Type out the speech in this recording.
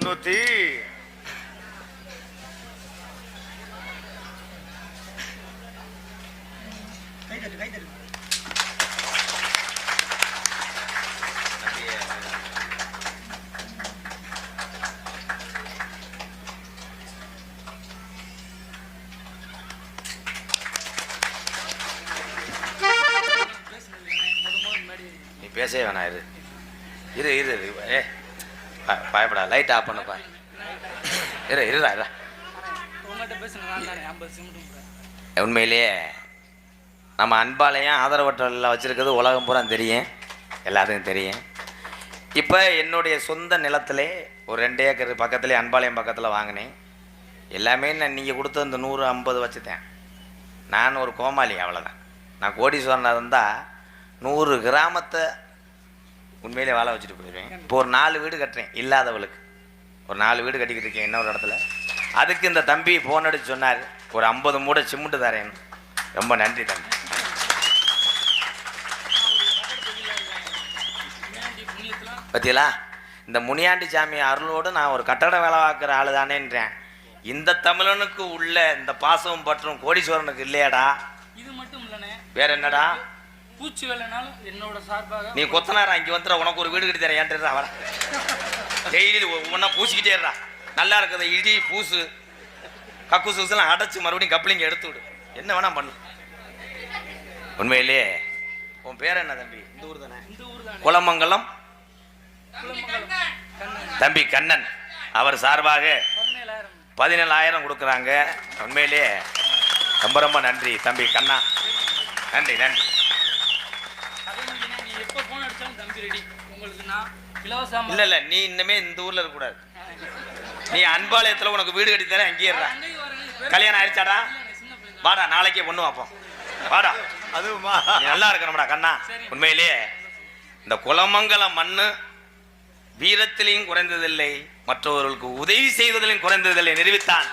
300 நீ பேசவே வேணாம். இரு இரு இரு ஏ பயப்படா. Light off பண்ணப்பா. இருடா. உண்மையிலேயே நம்ம அன்பாலயம் ஆதரவற்றலில் வச்சுருக்கிறது உலகம் பூரா தெரியும், எல்லாத்துக்கும் தெரியும். இப்போ என்னுடைய சொந்த நிலத்திலே ஒரு 2 ஏக்கர் பக்கத்துலேயே அன்பாலயம் பக்கத்தில் வாங்கினேன். எல்லாமே நான் நீங்கள் கொடுத்த இந்த 150 வச்சுட்டேன். நான் ஒரு கோமாளி, அவ்வளோதான். நான் கோடீஸ்வரனாக இருந்தால் 100 கிராமத்தை உண்மையிலே வாழ வச்சுட்டு போயிடுவேன். இப்போ ஒரு 4 வீடு கட்டுறேன் இல்லாதவளுக்கு. ஒரு 4 வீடு கட்டிக்கிட்டு இருக்கேன் இன்னொரு இடத்துல. அதுக்கு இந்த தம்பி ஃபோன் அடிச்சு சொன்னார், ஒரு 50 மூடை சிமெண்ட் தரேன். ரொம்ப நன்றி தம்பி. பத்தியலா, இந்த முனியாண்டி சாமி அருளோடு நான் ஒரு கட்டட வேலை பார்க்குற ஆளு தானேன்றேன். இந்த தமிழனுக்கு உள்ள இந்த பாசமும் பற்றும் கோடீஸ்வரனுக்கு இல்லையாடா? இது மட்டும் இல்லனே, வேற என்னடா? பூச்சி வேலைனாலும் என்னோட சார்பாக நீ கொத்தனாரா இங்கே வந்துடுற, உனக்கு ஒரு வீடு கட்டி தரேன். ஏன்டா அவரை டெய்லி ஒன்றா பூசிக்கிட்டேறா. நல்லா இருக்குது இடி பூசு கக்கு சூசெல்லாம் அடைச்சி மறுபடியும் கப்ளிங்க எடுத்து விடு. என்ன வேணா பண்ணு. உண்மையிலேயே உன் பேர் என்ன தம்பி? இந்த ஊர் தானே? குளமங்கலம் தம்பி கண்ணன். அவர் சார்பாக 17,000 கொடுக்குறாங்க. உண்மையிலேயே ரொம்ப ரொம்ப நன்றி தம்பி கண்ணா. நன்றி நன்றி. இல்ல நீ இன்னமே இந்த ஊர்ல இருக்க கூடாது. நீ அன்பாலயத்துல உனக்கு வீடு கட்டி தரேன், அங்கேயே இருடா. கல்யாணம் ஆயிடுச்சாடா? வாடா, நாளைக்கே பொண்ணு வைப்போம். வாடா, அதுவுமா நல்லா இருக்கணும்டா கண்ணா. உண்மையிலேயே இந்த குலமங்கலம் மண்ணு வீரத்திலையும் குறைந்ததில்லை, மற்றவர்களுக்கு உதவி செய்வதிலும் குறைந்ததில்லை நிரூபித்தான்